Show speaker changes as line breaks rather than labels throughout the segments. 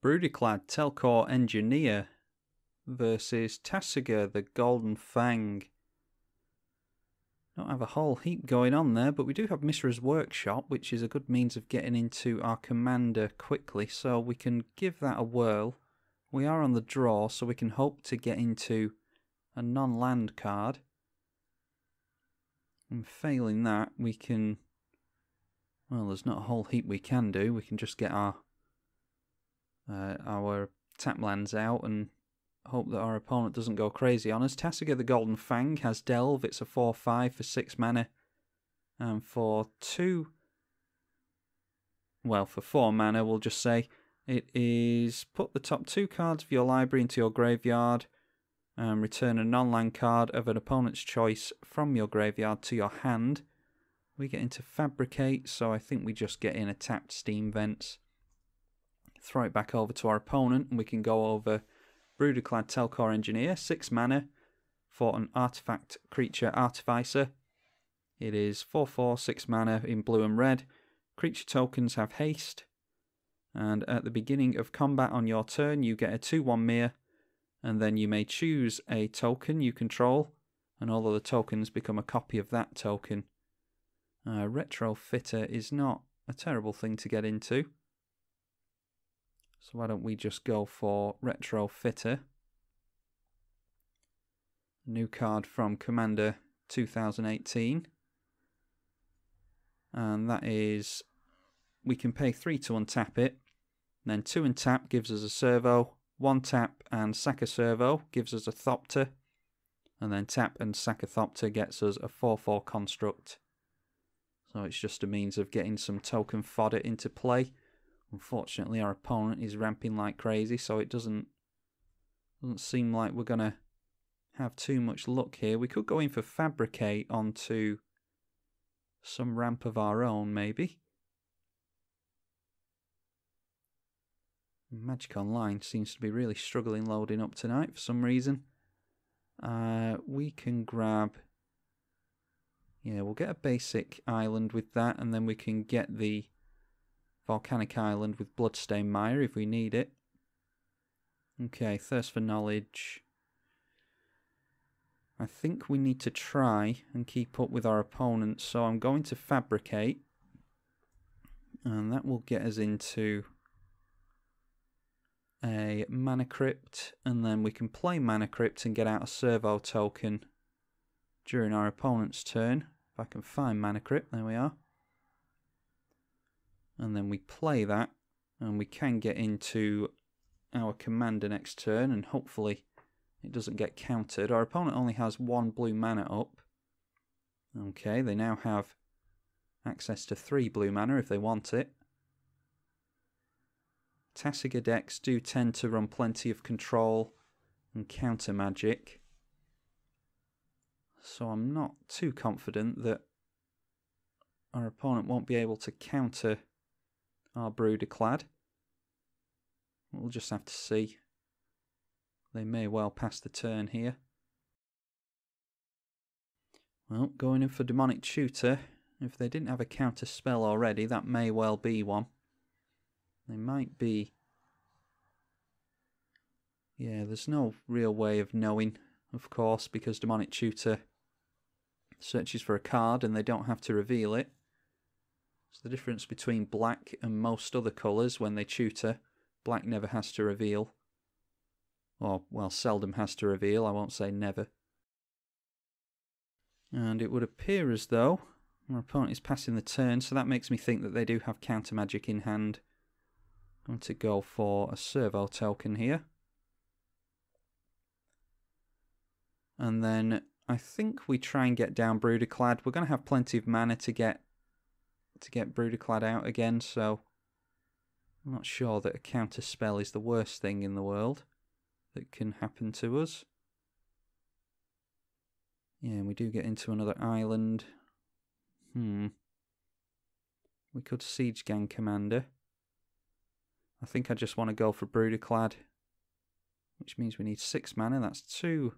Brudiclad Telchor Engineer versus Tasigur the Golden Fang. Don't have a whole heap going on there, but we do have Mishra's Workshop, which is a good means of getting into our commander quickly, so we can give that a whirl. We are on the draw, so we can hope to get into a non-land card. And failing that, we can... well, there's not a whole heap we can do. We can just get our tap lands out and hope that our opponent doesn't go crazy on us. Tasigur the Golden Fang has Delve. It's a 4/5 for 6 mana. And for 4 mana, we'll just say it is put the top 2 cards of your library into your graveyard and return a non-land card of an opponent's choice from your graveyard to your hand. We get into Fabricate, so I think we just get in a tapped Steam Vents. Throw it back over to our opponent, and we can go over Brudiclad Telchor Engineer, 6 mana for an artifact creature Artificer. It is 4/4, 6 mana in blue and red. Creature tokens have haste, and at the beginning of combat on your turn, you get a 2/1 mirror, and then you may choose a token you control, and all of the tokens become a copy of that token. Retrofitter is not a terrible thing to get into. So why don't we just go for Retrofitter. New card from Commander 2018. And that is, we can pay 3 to untap it. Then 2 and tap gives us a servo. 1 tap and sack a servo gives us a Thopter. And then tap and sack a Thopter gets us a 4/4 construct. So it's just a means of getting some token fodder into play. Unfortunately, our opponent is ramping like crazy, so it doesn't seem like we're going to have too much luck here. We could go in for Fabricate onto some ramp of our own, maybe. Magic Online seems to be really struggling loading up tonight for some reason. We can grab... yeah, we'll get a basic island with that, and then we can get the Volcanic Island with Bloodstained Mire if we need it. Okay, Thirst for Knowledge. I think we need to try and keep up with our opponent, so I'm going to Fabricate. And that will get us into a Mana Crypt, and then we can play Mana Crypt and get out a servo token during our opponent's turn. If I can find Mana Crypt, there we are. And then we play that, and we can get into our commander next turn, and hopefully it doesn't get countered. Our opponent only has 1 blue mana up. Okay, they now have access to 3 blue mana if they want it. Tasigur decks do tend to run plenty of control and counter magic, so I'm not too confident that our opponent won't be able to counter our Brudiclad. We'll just have to see. They may well pass the turn here. Well, going in for Demonic Tutor. If they didn't have a counter spell already, that may well be one. They might be... yeah, there's no real way of knowing, of course, because Demonic Tutor searches for a card and they don't have to reveal it. It's the difference between black and most other colours when they tutor. Black never has to reveal. Or, well, seldom has to reveal, I won't say never. And it would appear as though our opponent is passing the turn, so that makes me think that they do have counter magic in hand. I'm going to go for a servo token here. And then I think we try and get down Brudiclad. We're going to have plenty of mana to get Brudiclad out again, so I'm not sure that a counter spell is the worst thing in the world that can happen to us. Yeah, we do get into another island. We could Siege Gang Commander. I think I just want to go for Brudiclad, which means we need 6 mana. That's 2,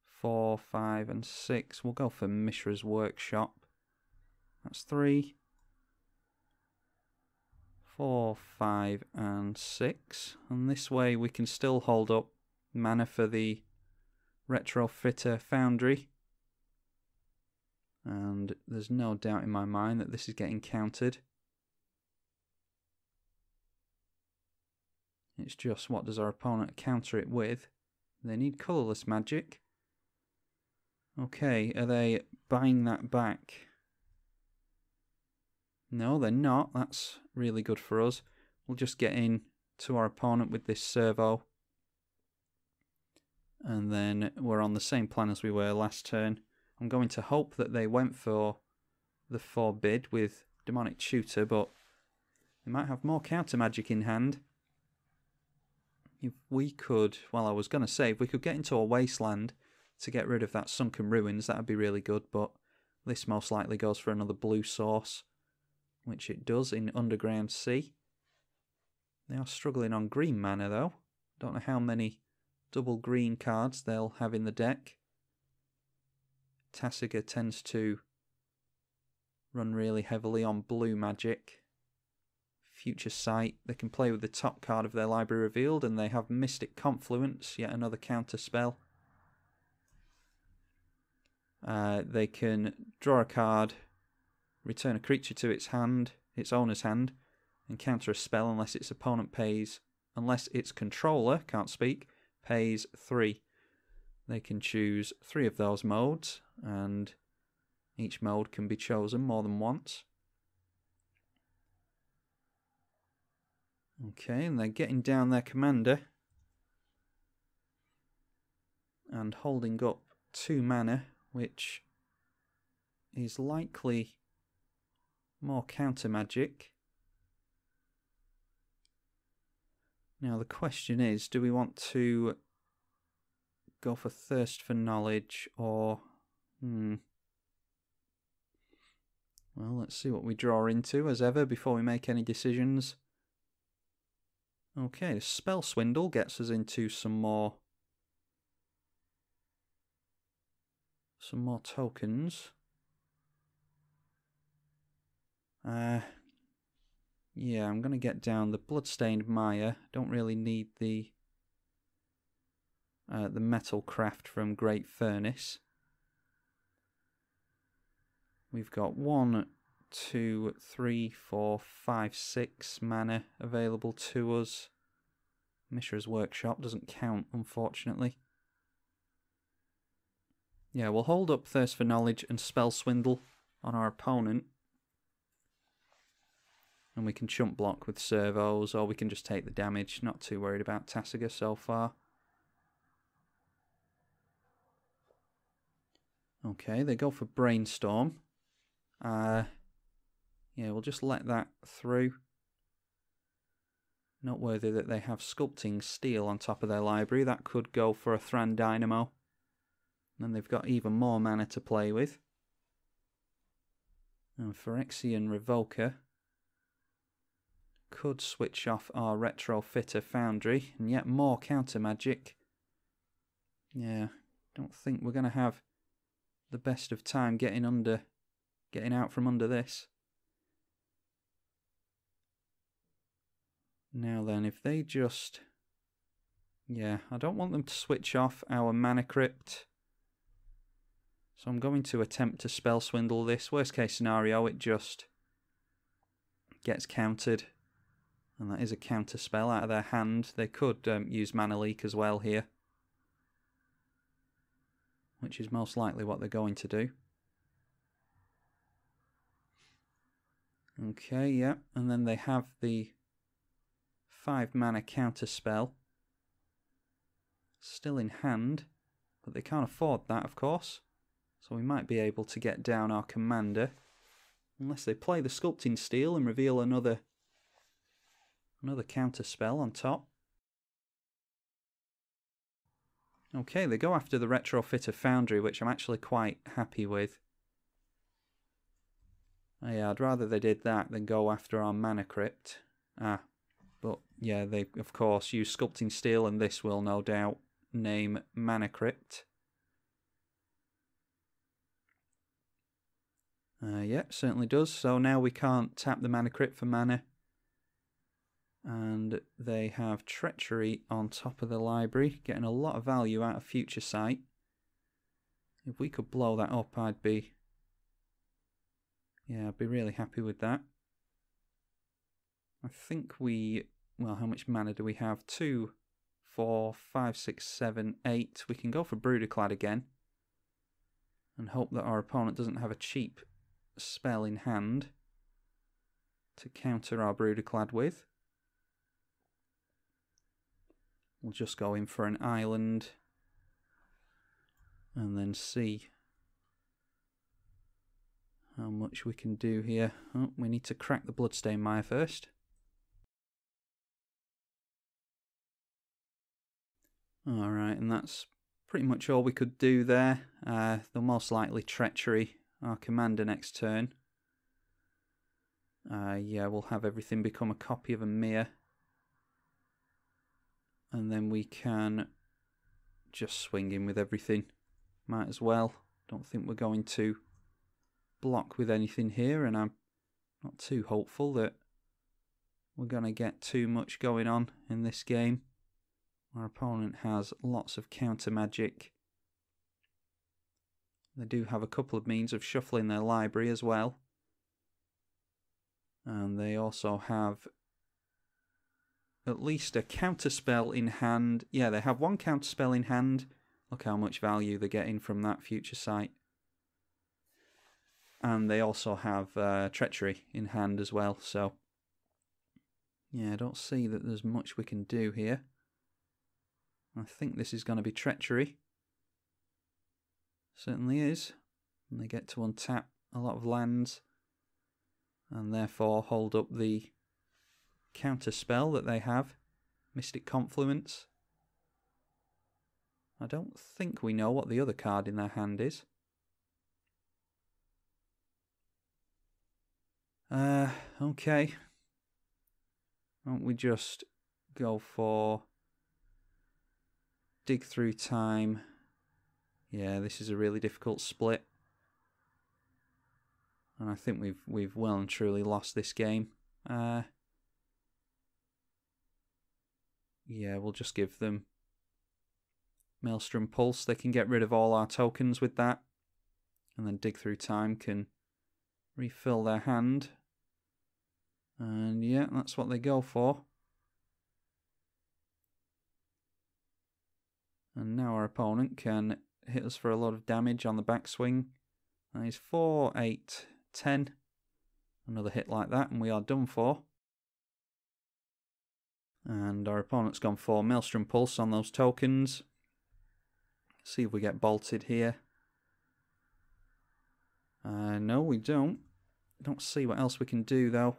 4, 5 and 6. We'll go for Mishra's Workshop. That's 3, 4, 5 and 6. And this way we can still hold up mana for the retrofitter foundry. And there's no doubt in my mind that this is getting countered. It's just, what does our opponent counter it with? They need colourless magic. Okay, are they buying that back? No, they're not. That's really good for us. We'll just get in to our opponent with this servo. And then we're on the same plan as we were last turn. I'm going to hope that they went for the forbid with Demonic Tutor, but they might have more counter magic in hand. If we could, well, I was going to say, if we could get into a wasteland to get rid of that Sunken Ruins, that would be really good, but this most likely goes for another blue source, which it does in Underground Sea. They are struggling on green mana, though. Don't know how many double green cards they'll have in the deck. Tasigur tends to run really heavily on blue magic. Future Sight, they can play with the top card of their library revealed, and they have Mystic Confluence, yet another counter spell. They can draw a card, return a creature to its hand, its owner's hand, and counter a spell unless its opponent pays, unless its controller, can't speak, pays 3. They can choose 3 of those modes, and each mode can be chosen more than once. Okay, and they're getting down their commander and holding up 2 mana, which is likely more counter magic. Now the question is, do we want to go for Thirst for Knowledge or... Well, let's see what we draw into as ever before we make any decisions. Okay, Spell Swindle gets us into some more tokens. Yeah, I'm going to get down the Bloodstained Mire. Don't really need the Metal Craft from Great Furnace. We've got 1, 2, 3, 4, 5, 6 mana available to us. Mishra's Workshop doesn't count, unfortunately. Yeah, we'll hold up Thirst for Knowledge and Spell Swindle on our opponent. And we can chump block with servos, or we can just take the damage. Not too worried about Tasigur so far. Okay, they go for Brainstorm. Yeah, we'll just let that through. Noteworthy that they have Sculpting Steel on top of their library. That could go for a Thran Dynamo. And they've got even more mana to play with. And Phyrexian Revoker could switch off our Retrofitter Foundry, and yet more counter magic. Yeah, don't think we're going to have the best of time getting out from under this. Now then, if they just... Yeah, I don't want them to switch off our Mana Crypt. So I'm going to attempt to Spell Swindle this. Worst case scenario, it just gets countered. And that is a counter spell out of their hand. They could use Mana Leak as well here, which is most likely what they're going to do. Okay, yeah, and then they have the 5 mana counter spell still in hand, but they can't afford that, of course. So we might be able to get down our commander, unless they play the Sculpting Steel and reveal another counter spell on top. Okay, they go after the Retrofitter Foundry, which I'm actually quite happy with. Yeah, I'd rather they did that than go after our Mana Crypt. But yeah, they of course use Sculpting Steel, and this will no doubt name Mana Crypt. Yeah, certainly does. So now we can't tap the Mana Crypt for mana. And they have treachery on top of the library, getting a lot of value out of future sight. If we could blow that up, I'd be really happy with that. I think well, how much mana do we have? 2, 4, 5, 6, 7, 8. We can go for Brudiclad again and hope that our opponent doesn't have a cheap spell in hand to counter our Brudiclad with. We'll just go in for an island and then see how much we can do here. Oh, we need to crack the Bloodstained Mire first. Alright, and that's pretty much all we could do there. They'll most likely treachery our commander next turn. Yeah, we'll have everything become a copy of a mirror. And then we can just swing in with everything. Might as well. Don't think we're going to block with anything here, and I'm not too hopeful that we're going to get too much going on in this game. Our opponent has lots of counter magic. They do have a couple of means of shuffling their library as well. And they also have at least a counterspell in hand. Yeah, they have one counterspell in hand. Look how much value they're getting from that future sight. And they also have treachery in hand as well. So, yeah, I don't see that there's much we can do here. I think this is going to be treachery. Certainly is. And they get to untap a lot of lands and therefore hold up the counter spell that they have, Mystic Confluence. I don't think we know what the other card in their hand is. Okay. Why don't we just go for Dig Through Time? Yeah, this is a really difficult split. And I think we've well and truly lost this game. Yeah, we'll just give them Maelstrom Pulse. They can get rid of all our tokens with that. And then Dig Through Time can refill their hand. And yeah, that's what they go for. And now our opponent can hit us for a lot of damage on the backswing. And he's 4, 8, 10. Another hit like that and we are done for. And our opponent's gone for Maelstrom Pulse on those tokens. See if we get bolted here. No, we don't. Don't see what else we can do though.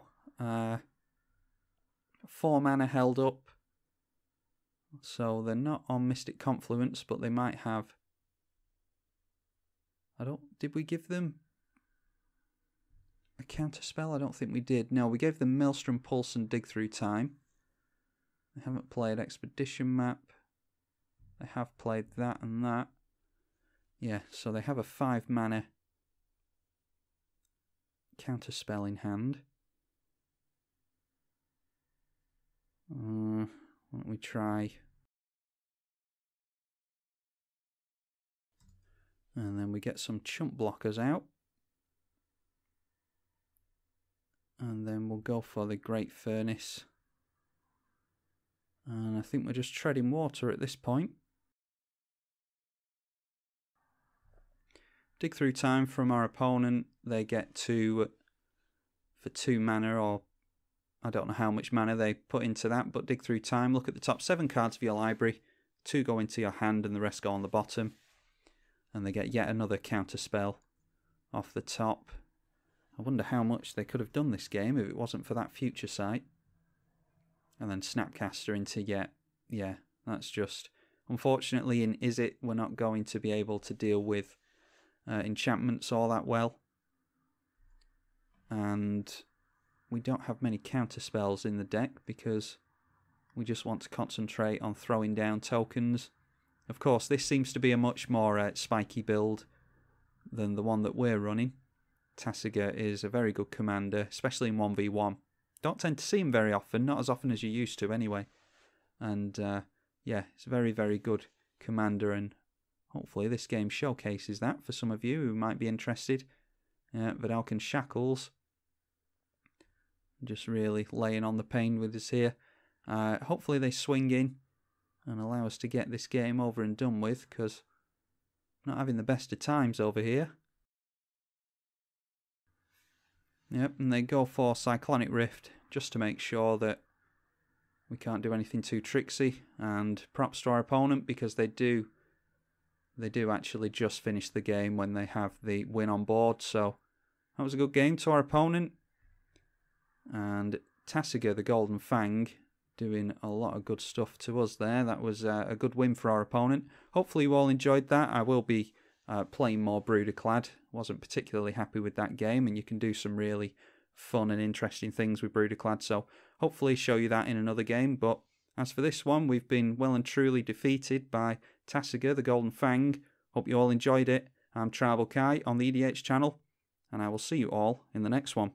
4 mana held up. So they're not on Mystic Confluence, but they might have. Did we give them a counter spell? I don't think we did. No, we gave them Maelstrom Pulse and Dig Through Time. They haven't played Expedition Map. They have played that and that. Yeah, so they have a 5 mana counter spell in hand. Why don't we try? And then we get some chump blockers out. And then we'll go for the Great Furnace. And I think we're just treading water at this point. Dig Through Time from our opponent. They get to, for 2 mana, or I don't know how much mana they put into that, but Dig Through Time. Look at the top 7 cards of your library. 2 go into your hand and the rest go on the bottom. And they get yet another counter spell off the top. I wonder how much they could have done this game if it wasn't for that future sight. And then Snapcaster into yeah, that's just... Unfortunately in Is-It we're not going to be able to deal with enchantments all that well. And we don't have many counter spells in the deck because we just want to concentrate on throwing down tokens. Of course, this seems to be a much more spiky build than the one that we're running. Tasigur is a very good commander, especially in 1v1. don't tend to see him very often, not as often as you used to anyway. And yeah, it's a very, very good commander, and hopefully this game showcases that for some of you who might be interested. Vidalcan Shackles, just really laying on the pain with us here. Hopefully they swing in and allow us to get this game over and done with, because I'm not having the best of times over here. Yep, and they go for Cyclonic Rift just to make sure that we can't do anything too tricksy, and props to our opponent, because they do actually just finish the game when they have the win on board. So that was a good game to our opponent. And Tasigur, the Golden Fang, doing a lot of good stuff to us there. That was a good win for our opponent. Hopefully you all enjoyed that. I will be playing more Brudiclad. Wasn't particularly happy with that game, and you can do some really fun and interesting things with Brudiclad, so hopefully show you that in another game. But as for this one, we've been well and truly defeated by Tasigur, the Golden Fang. Hope you all enjoyed it. I'm Tribalkai on the EDH channel, and I will see you all in the next one.